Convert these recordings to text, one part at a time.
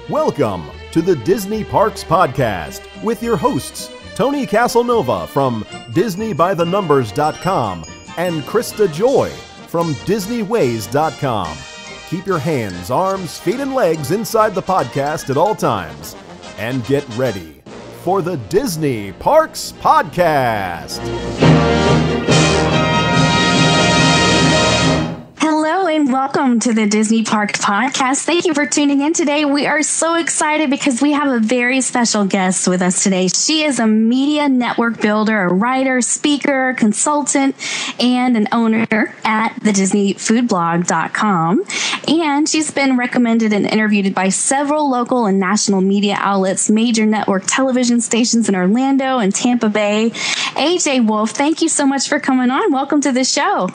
Welcome to the Disney Parks Podcast with your hosts, Tony Casanova from DisneyByTheNumbers.com and Krista Joy from DisneyWays.com. Keep your hands, arms, feet, and legs inside the podcast at all times. And get ready for the Disney Parks Podcast. Hello and welcome to the Disney Parks Podcast. Thank you for tuning in today. We are so excited because we have a very special guest with us today. She is a media network builder, a writer, speaker, consultant, and an owner at the DisneyFoodBlog.com. And she's been recommended and interviewed by several local and national media outlets, major network television stations in Orlando and Tampa Bay. AJ Wolf, thank you so much for coming on. Welcome to the show.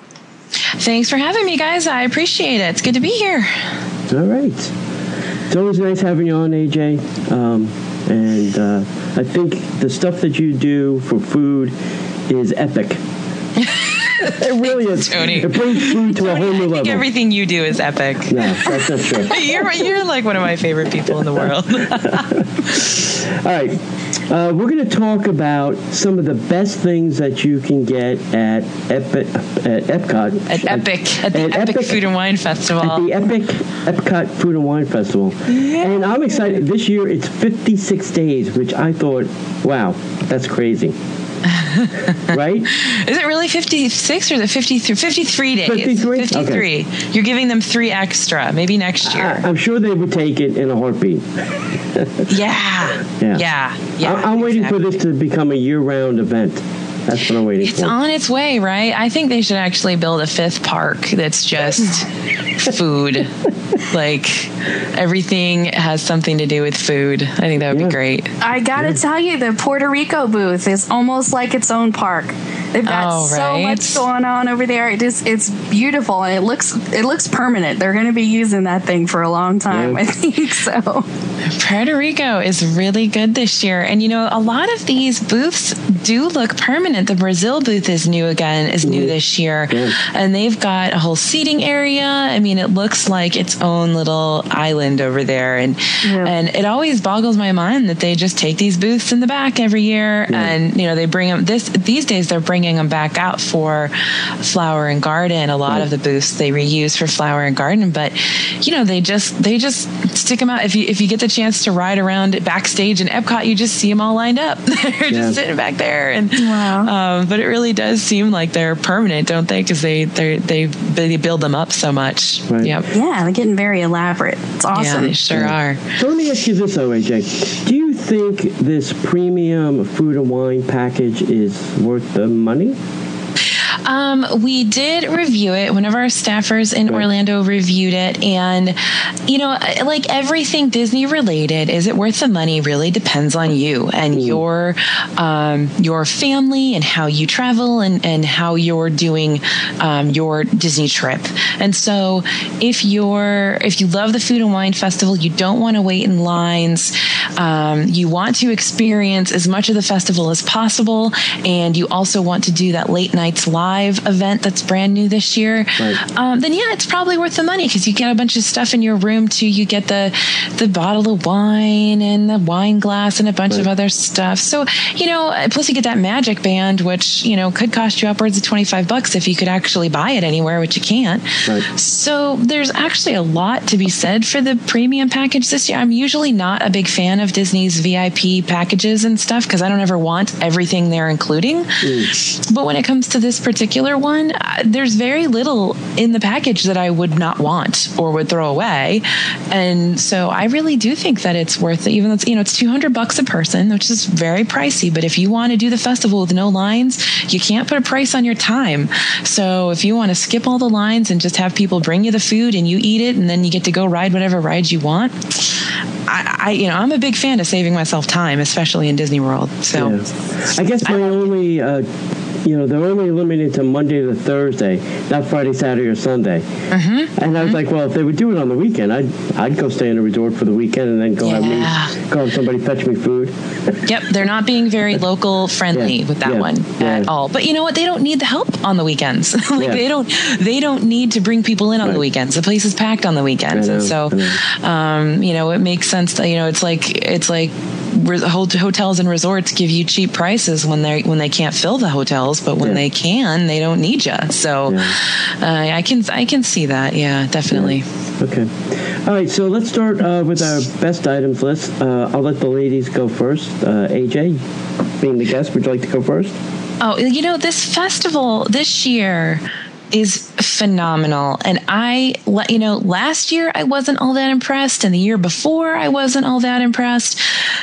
Thanks for having me, guys. I appreciate it. It's good to be here. All right. It's always nice having you on, AJ. I think the stuff that you do for food is epic. It really is. Tony. It brings food to a whole new level. I think everything you do is epic. No, that's not true. You're like one of my favorite people in the world. All right. We're going to talk about some of the best things that you can get at Epcot. At the Epic Food and Wine Festival. At the Epcot Food and Wine Festival. Yeah. And I'm excited. This year it's 56 days, which I thought, wow, that's crazy. Right? Is it really 56 or is it 53? 53 days. 53? 53. Okay. You're giving them 3 extra, maybe next year. I'm sure they would take it in a heartbeat. Yeah. I'm waiting for this to become a year-round event. That's what I'm waiting for. It's on its way, right? I think they should actually build a 5th park that's just food. Like, everything has something to do with food. I think that would be great. I gotta tell you, the Puerto Rico booth is almost like its own park. They've got so much going on over there. It's beautiful, and it looks permanent. They're going to be using that thing for a long time, I think so. Puerto Rico is really good this year. And, you know, a lot of these booths do look permanent. The Brazil booth is new this year. And they've got a whole seating area. I mean, it looks like its own little island over there. And it always boggles my mind that they just take these booths in the back every year. And, you know, they bring them these days they're bringing them back out for flower and garden. A lot of the booths they reuse for flower and garden. But, you know, they just stick them out. If you get the chance to ride around backstage in Epcot, you just see them all lined up. They're just sitting back there. And but it really does seem like they're permanent, don't they? Because they build them up so much. Right. Yep. Yeah, they're getting very elaborate. It's awesome. Yeah, they sure are. So let me ask you this, though, AJ. Do you think this premium food and wine package is worth the money? We did review it. One of our staffers in Orlando reviewed it. And, you know, like everything Disney related, is it worth the money really depends on you and your family and how you travel and how you're doing your Disney trip. And so if you love the Food and Wine Festival, you don't want to wait in lines. You want to experience as much of the festival as possible. And you also want to do that late nights live event that's brand new this year, then it's probably worth the money because you get a bunch of stuff in your room too. You get the bottle of wine and the wine glass and a bunch of other stuff. So, you know, plus you get that magic band, which, you know, could cost you upwards of $25 if you could actually buy it anywhere, which you can't. So there's actually a lot to be said for the premium package this year. I'm usually not a big fan of Disney's VIP packages and stuff because I don't ever want everything they're including. But when it comes to this particular one, there's very little in the package that I would not want or would throw away. And so I really do think that it's worth it, even though it's, you know, it's $200 a person, which is very pricey. But if you want to do the festival with no lines, you can't put a price on your time. So if you want to skip all the lines and just have people bring you the food and you eat it and then you get to go ride whatever rides you want, I'm a big fan of saving myself time, especially in Disney World. So I guess my only they're only limited to Monday to Thursday, not Friday, Saturday, or Sunday. And I was like, well, if they would do it on the weekend, I'd go stay in a resort for the weekend and then go have somebody fetch me food. Yep, they're not being very local friendly with that one at all. But you know what? They don't need the help on the weekends. They don't need to bring people in on the weekends. The place is packed on the weekends, and so it makes sense that it's like hotels and resorts give you cheap prices when they can't fill the hotels, but when they can, they don't need you. So I can see that. Yeah, definitely. Okay. All right, so let's start with our best items list. I'll let the ladies go first. AJ, being the guest, would you like to go first? Oh, this festival this year is phenomenal. And last year I wasn't all that impressed, and the year before I wasn't all that impressed.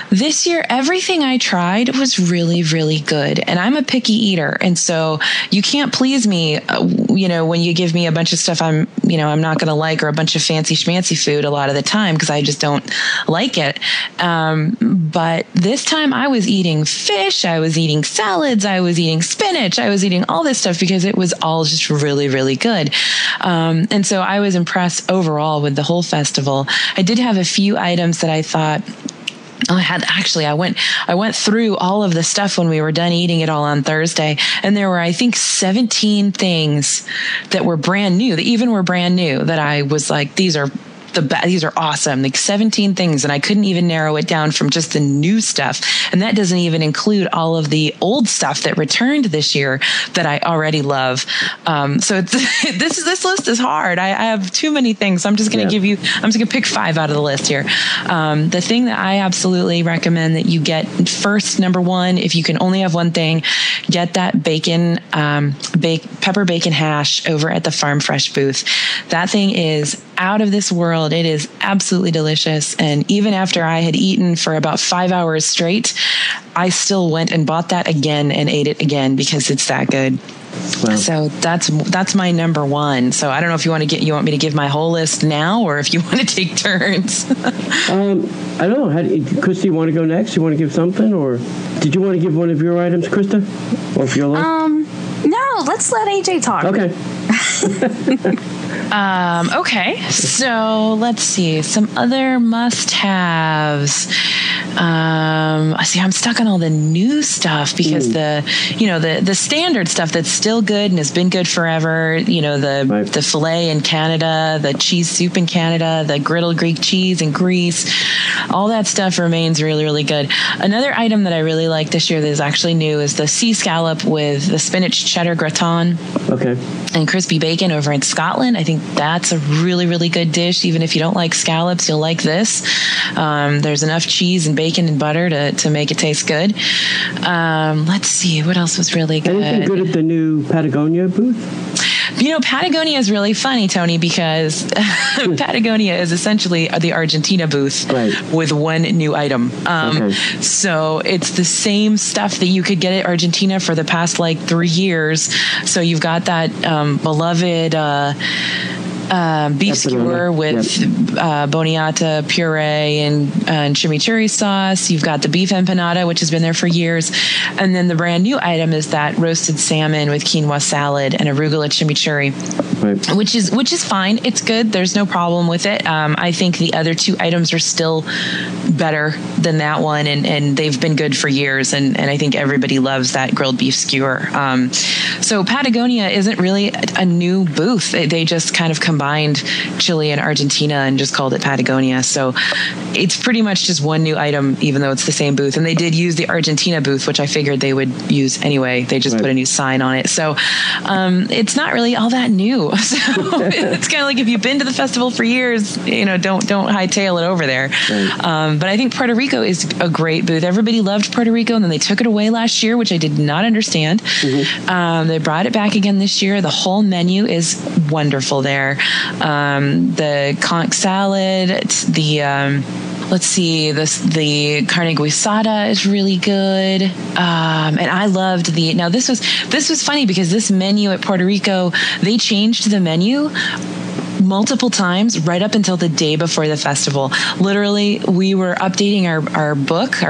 This year, everything I tried was really, really good. And I'm a picky eater. And so you can't please me, when you give me a bunch of stuff I'm not going to like, or a bunch of fancy schmancy food a lot of the time, because I just don't like it. But this time I was eating fish, I was eating salads, I was eating spinach, I was eating all this stuff because it was all just really, really good. And so I was impressed overall with the whole festival. I did have a few items that I thought, I went through all of the stuff when we were done eating it all on Thursday, and there were, I think, 17 things that were brand new, that I was like, these are awesome, like 17 things, and I couldn't even narrow it down from just the new stuff, and that doesn't even include all of the old stuff that returned this year that I already love. So this list is hard. I have too many things, so I'm just going to I'm just going to pick 5 out of the list here. The thing that I absolutely recommend that you get first, number 1, if you can only have one thing, get that bacon, pepper bacon hash over at the Farm Fresh booth. That thing is out of this world. It is absolutely delicious. And even after I had eaten for about 5 hours straight, I still went and bought that again and ate it again because it's that good. Wow. So that's my number 1. So I don't know if you want me to give my whole list now, or if you want to take turns. I don't know. Krista, you want to go next? You want to give something, or did you want to give one of your items, Krista? Or if your list? No, let's let AJ talk. Okay. Okay, so let's see some other must-haves. I'm stuck on all the new stuff because the standard stuff that's still good and has been good forever. The filet in Canada, the cheese soup in Canada, the griddled Greek cheese in Greece, all that stuff remains really, really good. Another item that I really like this year that is actually new is the sea scallop with the spinach cheddar gratin. Okay. And crispy bacon over in Scotland. I think that's a really, really good dish. Even if you don't like scallops, you'll like this. There's enough cheese and bacon and butter to make it taste good. Let's see, what else was really good? Anything good at the new Patagonia booth? Patagonia is really funny, Tony, because Patagonia is essentially the Argentina booth with one new item. So it's the same stuff that you could get at Argentina for the past 3 years. So you've got that beloved beef skewer with boniata puree and chimichurri sauce. You've got the beef empanada, which has been there for years. And then the brand new item is that roasted salmon with quinoa salad and arugula chimichurri, which is fine. It's good. There's no problem with it. I think the other 2 items are still better than that one, and they've been good for years. And I think everybody loves that grilled beef skewer. So Patagonia isn't really a new booth. They just kind of combined Chile and Argentina and just called it Patagonia. So it's pretty much just one new item, even though it's the same booth. And they did use the Argentina booth, which I figured they would use anyway. They just put a new sign on it. So it's not really all that new. So it's kind of like if you've been to the festival for years, don't hightail it over there. But I think Puerto Rico is a great booth. Everybody loved Puerto Rico, and then they took it away last year, which I did not understand. They brought it back again this year. The whole menu is wonderful there. The conch salad, the carne guisada is really good. And I loved now this was funny because this menu at Puerto Rico, they changed the menu multiple times right up until the day before the festival. Literally, we were updating our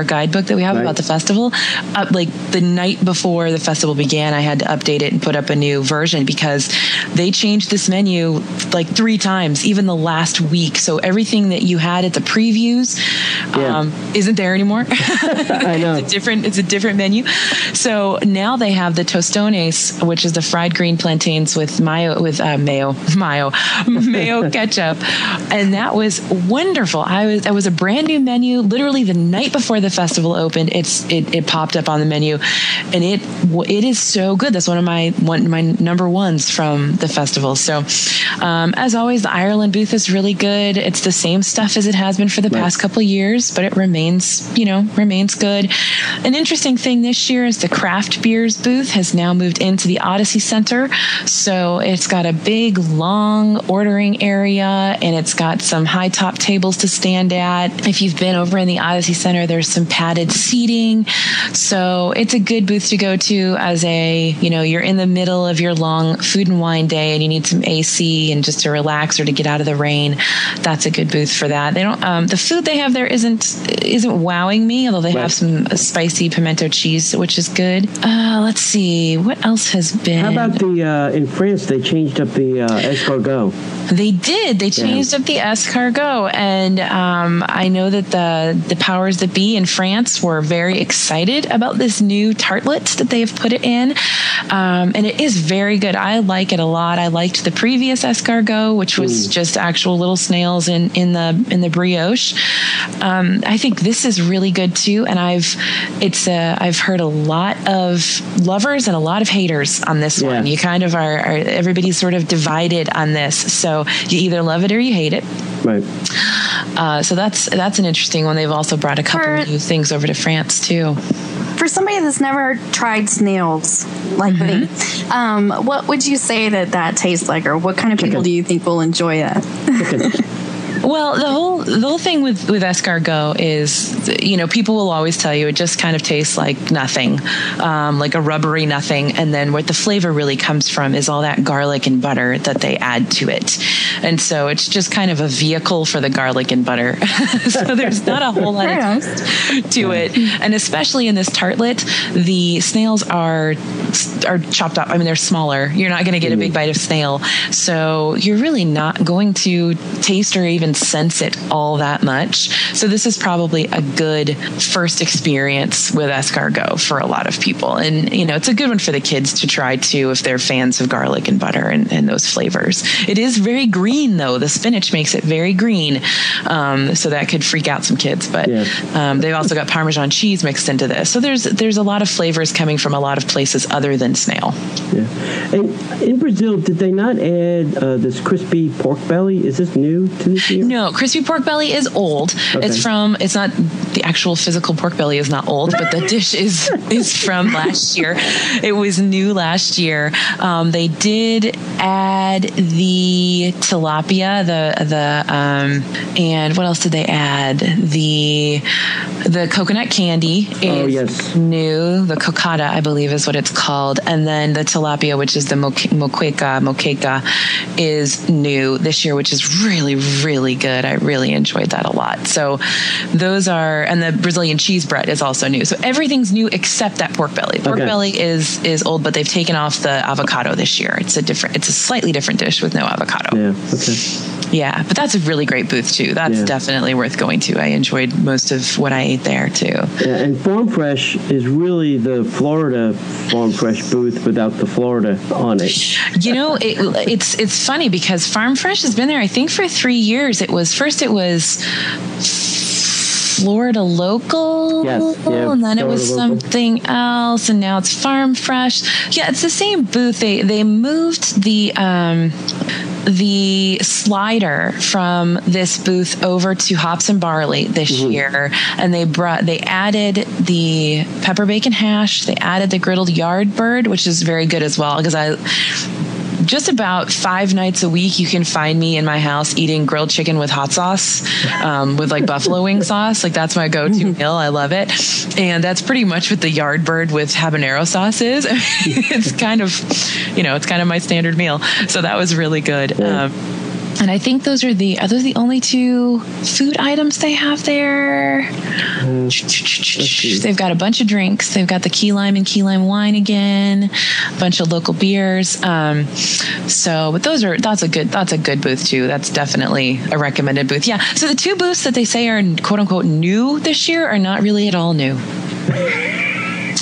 guidebook that we have about the festival, up like the night before the festival began. I had to update it and put up a new version because they changed this menu like 3 times, even the last week. So everything that you had at the previews isn't there anymore. I know. It's a different menu. So now they have the tostones, which is the fried green plantains with mayo ketchup, and that was wonderful. It was a brand new menu. Literally the night before the festival opened, it popped up on the menu, and it is so good. That's one of my number ones from the festival. So as always, the Ireland booth is really good. It's the same stuff as it has been for the past couple of years, but it remains good. An interesting thing this year is the craft beers booth has now moved into the Odyssey Center. So it's got a big, long ordering area, and it's got some high top tables to stand at. If you've been over in the Odyssey Center, there's some padded seating. So it's a good booth to go to as you're in the middle of your long food and wine day and you need some AC and just to relax or to get out of the rain. That's a good booth for that. They don't, the food they have there isn't wowing me, although they have some spicy pimento cheese, which is good. Let's see, what else has been? How about in France, they changed up the escargot. They did. They changed up the escargot, and I know that the powers that be in France were very excited about this new tartlet that they've put it in, and it is very good. I like it a lot. I liked the previous escargot, which was just actual little snails in the brioche. I think this is really good too, and I've heard a lot of lovers and a lot of haters on this one. You kind of are everybody's sort of divided on this, so you either love it or you hate it. Right. So that's an interesting one. They've also brought a couple of new things over to France too. For somebody that's never tried snails like me, what would you say that tastes like, or what kind of people do you think will enjoy that? Well, the whole thing with escargot is, people will always tell you it just kind of tastes like nothing, like a rubbery nothing. And then what the flavor really comes from is all that garlic and butter that they add to it. And so it's just kind of a vehicle for the garlic and butter. So there's not a whole lot to it. And especially in this tartlet, the snails are chopped up. I mean, they're smaller. You're not going to get a big bite of snail. So you're really not going to taste or even sense it all that much. So this is probably a good first experience with escargot for a lot of people. And, it's a good one for the kids to try too if they're fans of garlic and butter and those flavors. It is very green though. The spinach makes it very green. So that could freak out some kids, but they've also got Parmesan cheese mixed into this. So there's a lot of flavors coming from a lot of places other than snail. Yeah. And in Brazil, did they not add this crispy pork belly? Is this new to this year? No, crispy pork belly is old. Okay. It's not the actual physical pork belly is not old, but the dish is from last year. It was new last year. They did add the tilapia, and what else did they add? The coconut candy is new. The cocada, I believe, is what it's called, and then the tilapia, which is the moqueca, is new this year, which is really, really good. I really enjoyed that a lot. So those are, and the Brazilian cheese bread is also new. So everything's new except that pork belly. Pork belly is old, but they've taken off the avocado this year. It's a slightly different dish with no avocado. Yeah. Okay. Yeah, but that's a really great booth too. That's definitely worth going to. I enjoyed most of what I ate there too. Yeah, and Farm Fresh is really the Florida Farm Fresh booth without the Florida on it. It's funny because Farm Fresh has been there, I think, for 3 years. It was Florida Local, and then it was something else, and now it's Farm Fresh. Yeah, it's the same booth. They moved the slider from this booth over to Hops and Barley this year, and they added the pepper bacon hash. They added the griddled yard bird, which is very good as well, because just about 5 nights a week, you can find me in my house eating grilled chicken with hot sauce, with like buffalo wing sauce. Like that's my go-to meal. I love it. And that's pretty much what the yard bird with habanero sauce is. It's kind of my standard meal. So that was really good. And I think are those the only 2 food items they have there? They've got a bunch of drinks. They've got the key lime and key lime wine again, a bunch of local beers. But that's a good booth too. That's definitely a recommended booth. Yeah. So the 2 booths that they say are quote unquote new this year are not really at all new.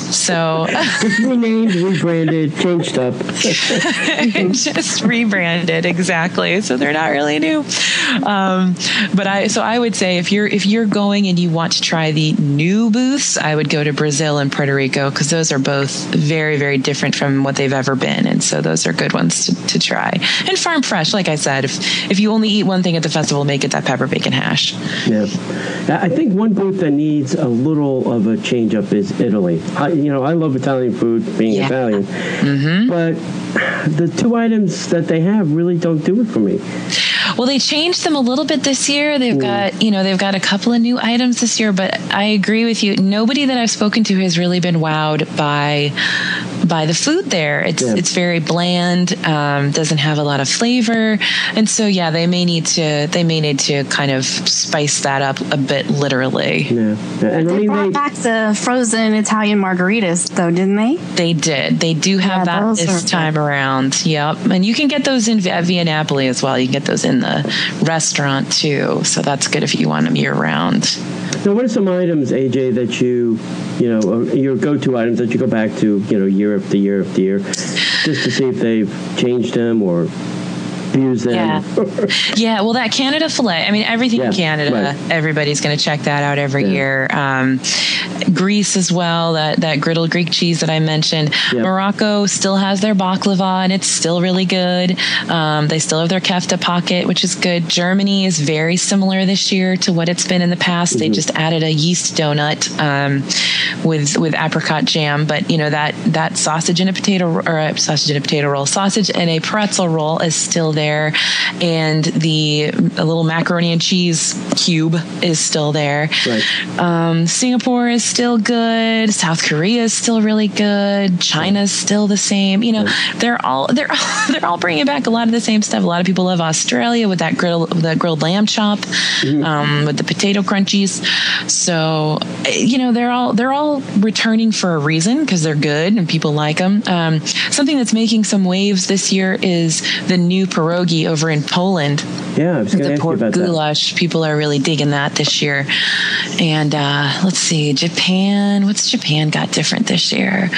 So just renamed, rebranded, changed up. Just rebranded, exactly. So they're not really new. But I would say if you're going and you want to try the new booths, I would go to Brazil and Puerto Rico, because those are both very, very different from what they've ever been, and so those are good ones to try. And farm fresh, like I said, if you only eat one thing at the festival, make it that pepper bacon hash. Yeah, I think one booth that needs a little of a change up is Italy. I love Italian food, being Italian, but the 2 items that they have really don't do it for me. Well, they changed them a little bit this year. They've got a couple of new items this year, but I agree with you. Nobody that I've spoken to has really been wowed by the food there. It's very bland, doesn't have a lot of flavor, and so they may need to kind of spice that up a bit, literally. Yeah, and they brought back the frozen Italian margaritas, though, didn't they? They did. They do have that this time around. Yep, and you can get those at Via Napoli as well. You can get those in the restaurant too, so that's good if you want them year round. Now, what are some items, AJ, that your go-to items that you go back to, year after year after year, just to see if they've changed them or abuse them? Yeah. Well, that Canada filet. I mean, everything in Canada. Right. Everybody's going to check that out every year. Greece as well. That griddled Greek cheese that I mentioned. Yep. Morocco still has their baklava, and it's still really good. They still have their kefta pocket, which is good. Germany is very similar this year to what it's been in the past. They just added a yeast donut with apricot jam, but that sausage and a potato roll, sausage and a pretzel roll is still there, and a little macaroni and cheese cube is still there. Right. Singapore is still good. South Korea is still really good. China's still the same. They're all bringing back a lot of the same stuff. A lot of people love Australia with that grilled lamb chop, with the potato crunchies. So they're all returning for a reason, because they're good and people like them. Something that's making some waves this year is the new pierogi over in Poland. Yeah, I was going to ask you about goulash. that. People are really digging that this year. And let's see, Japan. What's Japan got different this year?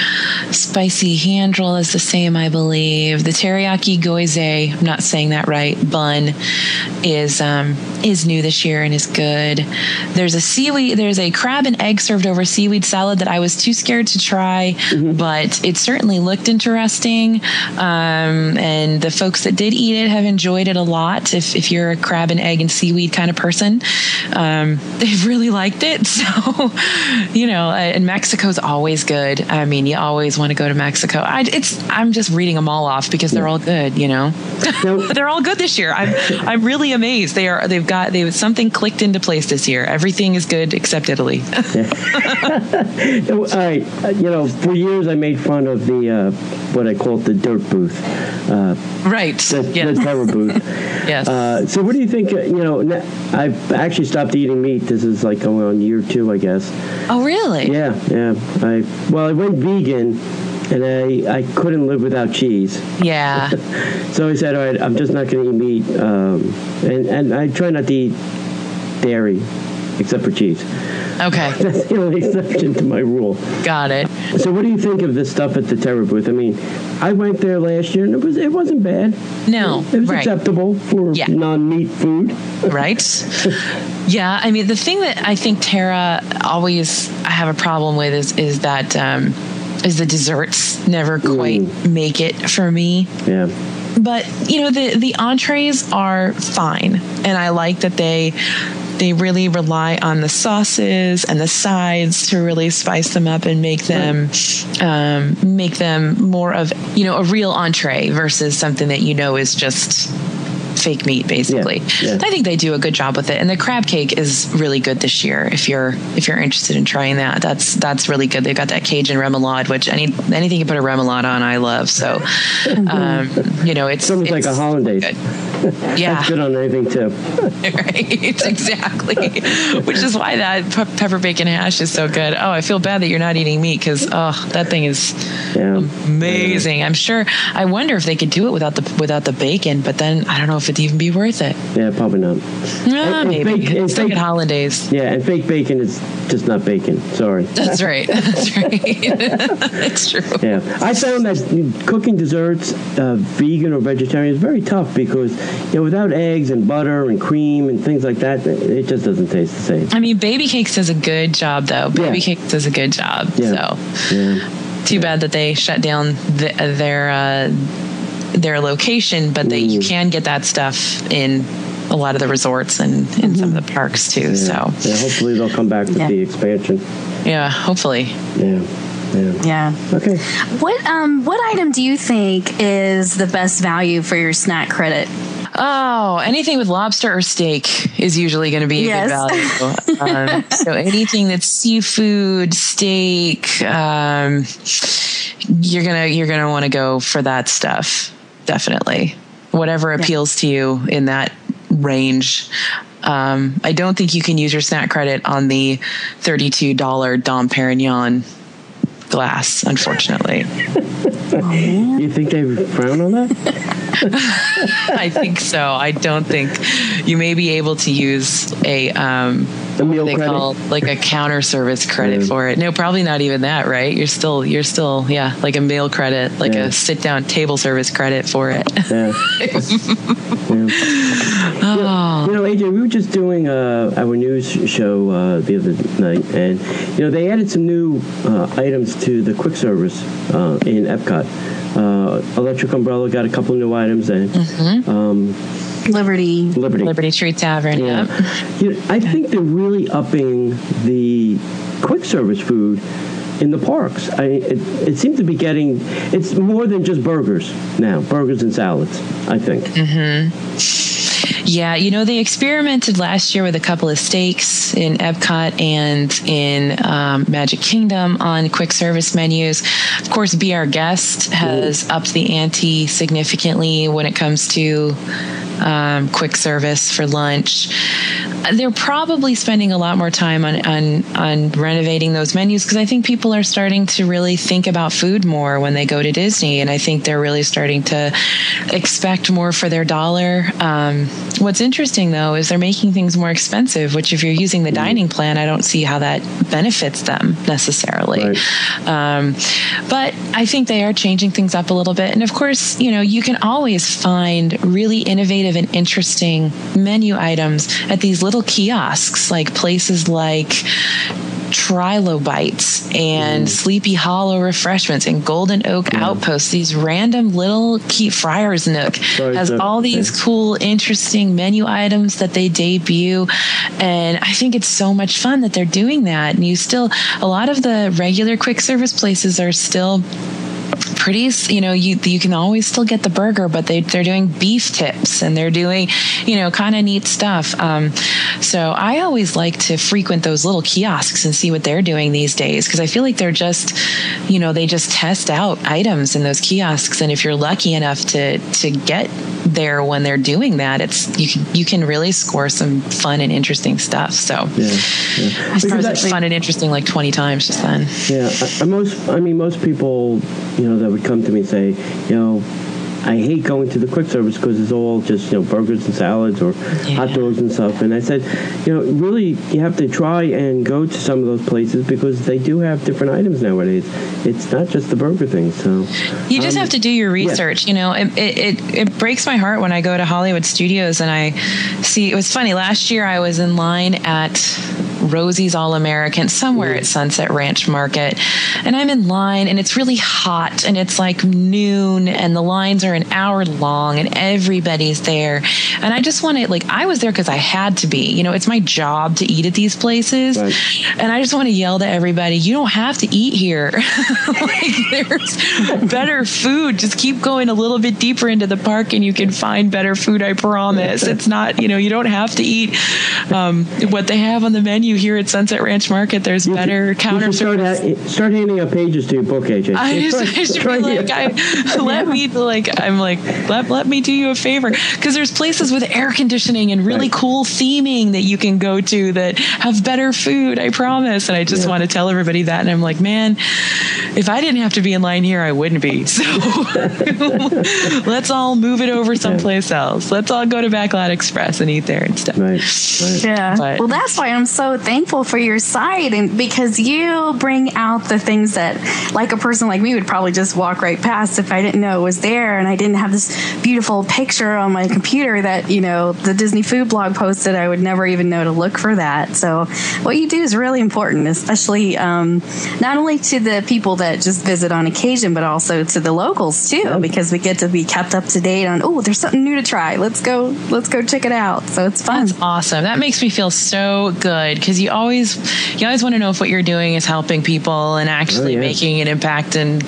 Spicy hand roll is the same, I believe. The teriyaki goize, I'm not saying that right, bun is new this year and is good. There's a crab and egg served over seaweed salad that I was too scared to try, but it certainly looked interesting. And the folks that did eat it have enjoyed it a lot. If you're a crab and egg and seaweed kind of person, they've really liked it. So, and Mexico's always good. I mean, you always want to go to Mexico. I'm just reading them all off because they're all good, They're all good this year. I'm really amazed. Something clicked into place this year. Everything is good except Italy. All right. For years I made fun of the what I call the dirt booth. Right. The terror booth. Yes. So what do you think? I've actually stopped eating meat. This is like going on year 2, I guess. Oh, really? Yeah. I went vegan, and I couldn't live without cheese. Yeah. So I said, all right, I'm just not going to eat meat, and I try not to eat dairy, except for cheese. Okay. That's the only exception to my rule. Got it. So what do you think of this stuff at the Terror booth? I mean, I went there last year, and it wasn't bad. No, it was acceptable for non-meat food. Right. Yeah, I mean, the thing that I think Terra always I have a problem with is that is the desserts never quite make it for me. Yeah. But the entrees are fine, and I like that they really rely on the sauces and the sides to really spice them up and make them more of a real entree versus something that is just fake meat, basically. I think they do a good job with it. And the crab cake is really good this year. If you're interested in trying that, that's really good. They've got that Cajun remoulade, which anything you put a remoulade on, I love. So, it's almost like a hollandaise. Yeah. That's good on anything too. Right, exactly. Which is why that pepper bacon hash is so good. Oh, I feel bad that you're not eating meat because that thing is amazing. I'm sure. I wonder if they could do it without the bacon, but then I don't know if it'd even be worth it. Yeah, probably not. Maybe. It's like at hollandaise. Yeah, and fake bacon is just not bacon. Sorry. That's right. That's right. It's true. Yeah, I found that cooking desserts, vegan or vegetarian, is very tough because without eggs and butter and cream and things like that, it just doesn't taste the same. I mean, Baby Cakes does a good job, though. Baby Cakes does a good job. Yeah. So, too bad that they shut down their location, but you can get that stuff in a lot of the resorts and in some of the parks too. So hopefully they'll come back with the expansion. Yeah, hopefully. Yeah. Okay. What item do you think is the best value for your snack credit? Oh, anything with lobster or steak is usually going to be a good value. So anything that's seafood, steak, you're gonna want to go for that stuff. Definitely, whatever appeals to you in that range. I don't think you can use your snack credit on the $32 Dom Perignon glass, unfortunately. You think they frown on that? I think so. I don't think you may be able to use a meal credit, call like a counter service credit for it. No, probably not even that. Right? You're still like a meal credit, like a sit down table service credit for it. AJ, we were just doing our news show the other night, and they added some new items to the quick service in Epcot. Electric Umbrella got a couple new items, and Liberty Tree Tavern. Yeah. I think they're really upping the quick service food in the parks. It seems to be it's more than just burgers now, burgers and salads, I think. Yeah, they experimented last year with a couple of steaks in Epcot and in Magic Kingdom on quick service menus. Of course, Be Our Guest has upped the ante significantly when it comes to quick service for lunch. They're probably spending a lot more time on renovating those menus because I think people are starting to really think about food more when they go to Disney, and I think they're really starting to expect more for their dollar. What's interesting, though, is they're making things more expensive, which if you're using the dining plan, I don't see how that benefits them necessarily. Right. But I think they are changing things up a little bit. And of course, you can always find really innovative and interesting menu items at these little kiosks, like places like Trilobites and Sleepy Hollow Refreshments and Golden Oak Outpost. These random little Friar's Nook has all these cool, interesting menu items that they debut, and I think it's so much fun that they're doing that. And a lot of the regular quick service places are still pretty, you can always still get the burger, but they're doing beef tips and they're doing, kind of neat stuff. So I always like to frequent those little kiosks and see what they're doing these days, because I feel like they're just, they just test out items in those kiosks. And if you're lucky enough to get there when they're doing that, you can really score some fun and interesting stuff. So I started fun and interesting like 20 times just then. Yeah, most people, that would come to me and say, I hate going to the quick service because it's all just, burgers and salads or hot dogs and stuff. And I said, really, you have to try and go to some of those places because they do have different items nowadays. It's not just the burger thing. So you just have to do your research. It breaks my heart when I go to Hollywood Studios and I see, it was funny. Last year I was in line at Rosie's All-American, somewhere at Sunset Ranch Market. And I'm in line, and it's really hot, and it's like noon, and the lines are an hour long, and everybody's there. And I just want to, like, I was there because I had to be. You know, it's my job to eat at these places. Right. And I just want to yell to everybody, you don't have to eat here. Like, there's better food. Just keep going a little bit deeper into the park, and you can find better food, I promise. It's not, you know, you don't have to eat what they have on the menu here at Sunset Ranch Market. There's better counter service. Start handing out pages to your book, AJ. Let me do you a favor, because there's places with air conditioning and really cool theming that you can go to that have better food, I promise. And I just want to tell everybody that. And I'm like, man, if I didn't have to be in line here, I wouldn't be. So let's all move it over someplace else. Let's all go to Backlot Express and eat there and stuff. Right. Yeah. Well, that's why I'm so thankful for your site, and because you bring out the things that, like, a person like me would probably just walk right past if I didn't know it was there, and I didn't have this beautiful picture on my computer that, you know, the Disney food blog posted. I would never even know to look for that. So what you do is really important, especially not only to the people that just visit on occasion, but also to the locals too, because we get to be kept up to date on, oh, there's something new to try. Let's go check it out. So it's fun. That's awesome. That makes me feel so good, because you always want to know if what you're doing is helping people and actually making an impact, and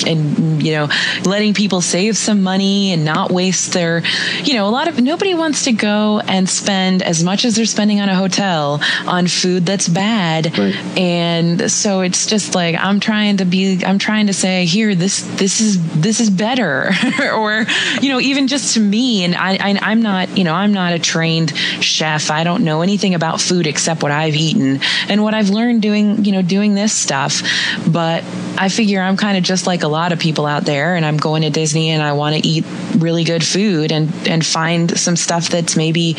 you know, letting people save some money and not waste their, you know, nobody wants to go and spend as much as they're spending on a hotel on food that's bad. Right. And so it's just like, I'm trying to say, here, this is better. Or, you know, even just to me, and I'm not a trained chef. I don't know anything about food except what I've eaten and what I've learned doing this stuff. But I figure I'm kind of just like a lot of people out there, and I'm going to Disney and I want to eat really good food and find some stuff that's maybe,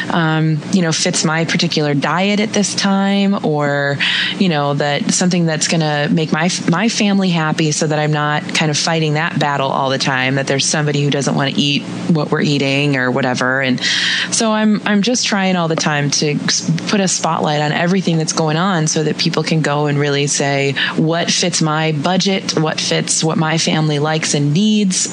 you know, fits my particular diet at this time, or, you know, that something that's going to make my family happy, so that I'm not kind of fighting that battle all the time, that there's somebody who doesn't want to eat what we're eating or whatever. And so I'm just trying all the time to put a spotlight on everything that's going on, so that people can go and really say what fits my budget, what fits what my family likes and needs.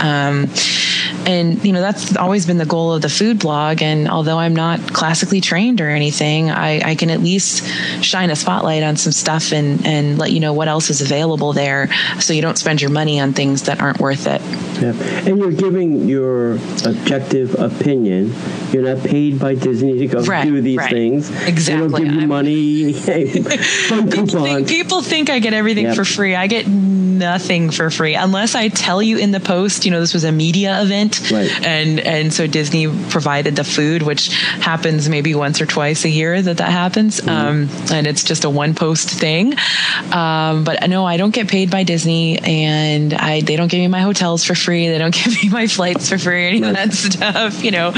And, you know, that's always been the goal of the food blog. And although I'm not classically trained or anything, I can at least shine a spotlight on some stuff and let you know what else is available there, so you don't spend your money on things that aren't worth it. Yeah. And you're giving your objective opinion. You're not paid by Disney to go do these things. Exactly. They don't give you money. People think I get everything for free. I get nothing for free unless I tell you in the post, you know, this was a media event, and so Disney provided the food, which happens maybe once or twice a year that happens, and it's just a one post thing. But no, I don't get paid by Disney, and they don't give me my hotels for free. They don't give me my flights for free, any of that stuff. You know,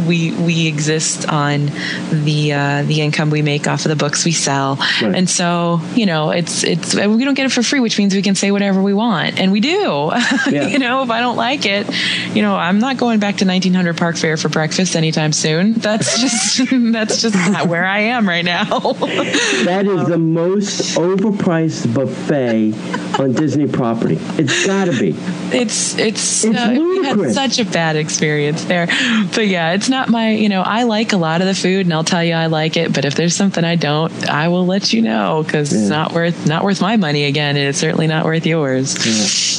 we exist on the income we make off of the books we sell, and so, you know, it's we don't get it for free, which means we can say whatever we want, and we do. You know, if I don't like it, you know, I'm not going back to 1900 Park Fair for breakfast anytime soon. That's just not where I am right now. That is the most overpriced buffet on Disney property. It's got to be. It's we had such a bad experience there. But yeah, it's not my, you know, I like a lot of the food, and I'll tell you I like it, but if there's something I don't, I will let you know, because it's not worth my money again, and it's certainly not worth yours.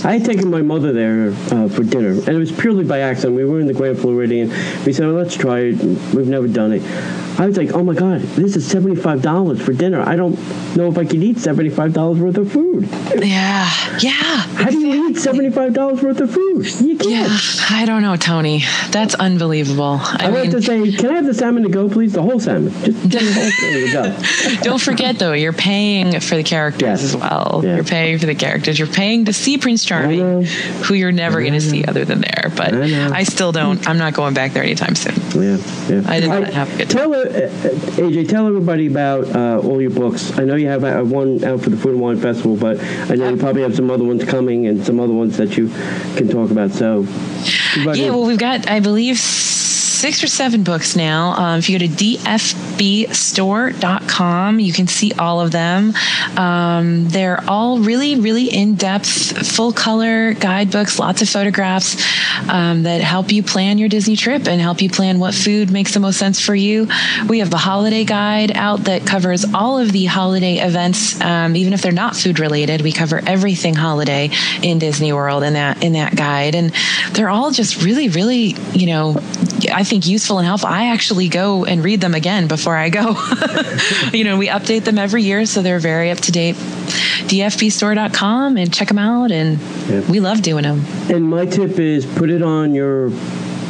I had taken my mother there for dinner, and it was purely by accident. We were in the Grand Floridian. We said, well, let's try it. We've never done it. I was like, oh my God, this is $75 for dinner. I don't know if I could eat $75 worth of food. Yeah. How do you eat $75 worth of food? You can't. Yeah, I don't know, Tony. That's unbelievable. I mean, to say, can I have the salmon to go, please? The whole salmon. Just the whole salmon to go. Don't forget, though, you're paying for the characters as well. Yeah. You're paying for the characters. You're paying to see Prince Charming, who you're never going to see other than there. But I still don't. I'm not going back there anytime soon. Yeah. I did not have a good time. AJ, tell everybody about all your books. I know you have one out for the Food and Wine Festival, but I know you probably have some other ones coming and some other ones that you can talk about. So, well, we've got, I believe, 6 or 7 books now. If you go to DF dfbstore.com. You can see all of them. They're all really, really in-depth, full-color guidebooks, lots of photographs that help you plan your Disney trip and help you plan what food makes the most sense for you. We have the holiday guide out that covers all of the holiday events, even if they're not food related. We cover everything holiday in Disney World in that guide, and they're all just really, really, I think useful and helpful. I actually go and read them again before I go. We update them every year, so they're very up to date. dfbstore.com and check them out, and we love doing them. And my tip is put it on your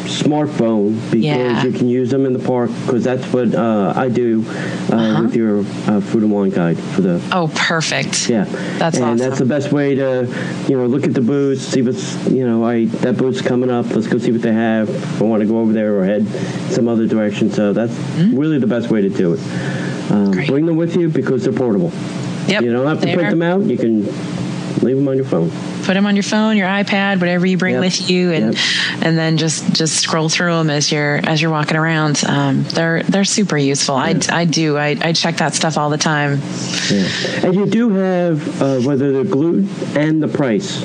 smartphone, because you can use them in the park, because that's what I do with your food and wine guide for the... Oh, perfect. Yeah. That's awesome. And that's the best way to, look at the booths, see what's, that booth's coming up, let's go see what they have. If I want to go over there or head some other direction. So that's really the best way to do it. Bring them with you because they're portable. Yep. You don't have to print them out. You can leave them on your phone. Put them on your phone, your iPad, whatever you bring with you, and then just scroll through them as you're walking around. They're super useful. I check that stuff all the time. Yeah. And you do have whether they're glued and the price.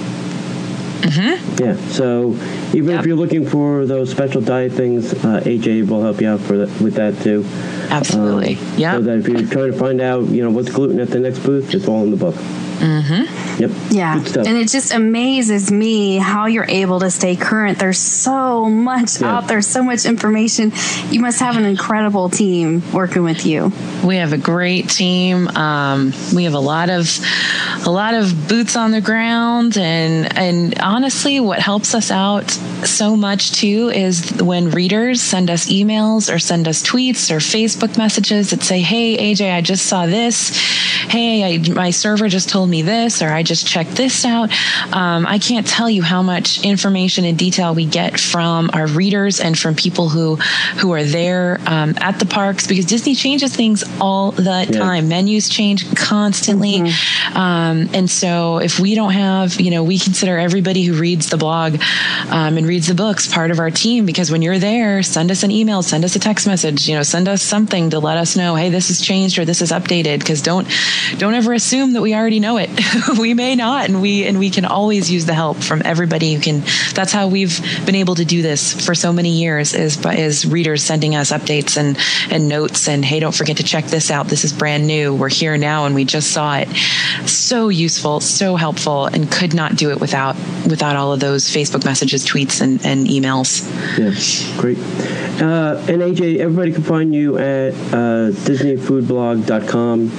Mm-hmm. Yeah. So even if you're looking for those special diet things, AJ will help you out with that too. Absolutely. Yeah. So that if you're trying to find out, what's gluten at the next booth, it's all in the book. Mm-hmm. Yep. Yeah. And it just amazes me how you're able to stay current. There's so much out there, so much information. You must have an incredible team working with you. We have a great team. We have a lot of boots on the ground, and honestly, what helps us out so much too is when readers send us emails or send us tweets or Facebook messages that say, "Hey, AJ, I just saw this. Hey, my server just told me this, or I just checked this out." I can't tell you how much information and detail we get from our readers and from people who are there at the parks, because Disney changes things all the time. Menus change constantly. And so if we don't have, we consider everybody who reads the blog and reads the books part of our team, because when you're there, send us an email, send us a text message, send us something to let us know, hey, this has changed or this is updated, because don't ever assume that we already know it. We may not, and we can always use the help from everybody who can. That's how we've been able to do this for so many years, is readers sending us updates and notes, and hey, don't forget to check this out. This is brand new. We're here now and we just saw it. So useful, so helpful, and could not do it without all of those Facebook messages, tweets, and emails. Yeah, great. And AJ, everybody can find you at DisneyFoodBlog.com.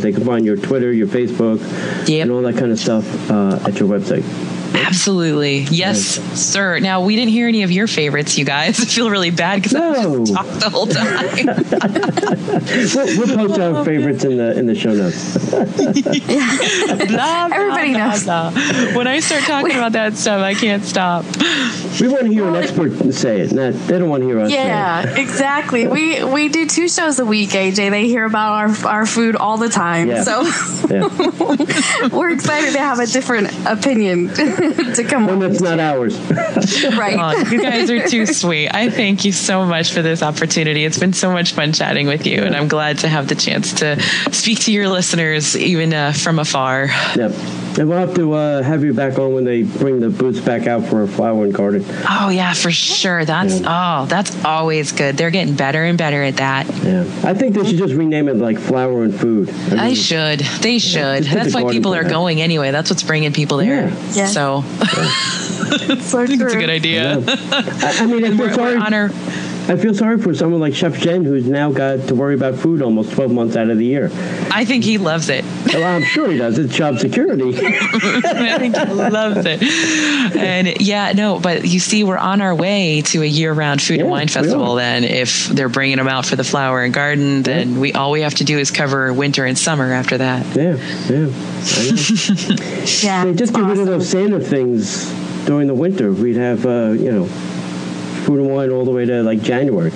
They can find your Twitter, your Facebook, and all that kind of stuff at your website. Absolutely. Yes, sir. Now, we didn't hear any of your favorites, you guys. I feel really bad because I just talked the whole time. we'll post our favorites in the show notes. Everybody knows. When I start talking about that stuff, I can't stop. We want to hear an expert say it. They don't want to hear us say it. Yeah, exactly. We do 2 shows a week, AJ. They hear about our food all the time. Yeah. So we're excited to have a different opinion to come on. One that's not ours. Right. Oh, you guys are too sweet. I thank you so much for this opportunity. It's been so much fun chatting with you, and I'm glad to have the chance to speak to your listeners, even from afar. Yep. And we'll have to have you back on when they bring the booths back out for a flower and garden. Oh, yeah, for sure. That's always good. They're getting better and better at that. Yeah. I think they should just rename it like Flower and Food. They should. That's why people are going anyway. That's what's bringing people there. Yeah. So So I think it's a good idea. I mean, I feel sorry for someone like Chef Jen, who's now got to worry about food almost 12 months out of the year. I think he loves it. Well, I'm sure he does. It's job security. I think he loves it. And but you see, we're on our way to a year-round food and wine festival. Then, if they're bringing them out for the flower and garden, then all we have to do is cover winter and summer after that. Yeah. They just get rid of those Santa things during the winter. We'd have, food and wine all the way to like January.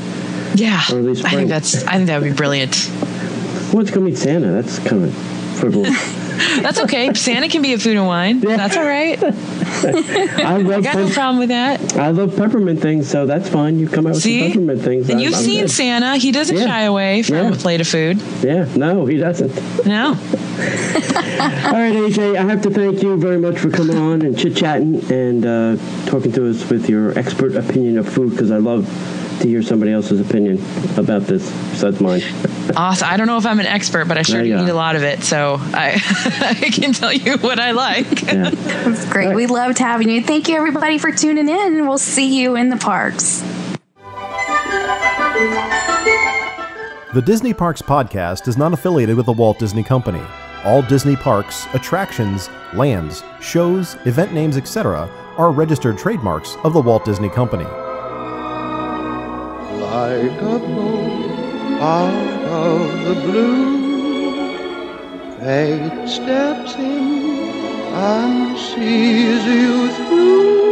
Yeah, or at least spring. I think that would be brilliant. Who wants to go meet Santa? That's kind of frivolous. That's okay. Santa can be a food and wine. Yeah. That's all right. I got no problem with that. I love peppermint things, so that's fine. You come out with some peppermint things. And you've seen Santa. He doesn't shy away from a plate of food. Yeah, no, he doesn't. No. All right, AJ, I have to thank you very much for coming on and chit-chatting and talking to us with your expert opinion of food, because I love to hear somebody else's opinion about this besides mine. Awesome. I don't know if I'm an expert, but I sure do eat a lot of it, so I can tell you what I like. Yeah. That's great. Right. We loved having you. Thank you, everybody, for tuning in, and we'll see you in the parks. The Disney Parks Podcast is not affiliated with the Walt Disney Company. All Disney parks, attractions, lands, shows, event names, etc. are registered trademarks of the Walt Disney Company. Like a bolt out of the blue, fate steps in and sees you through.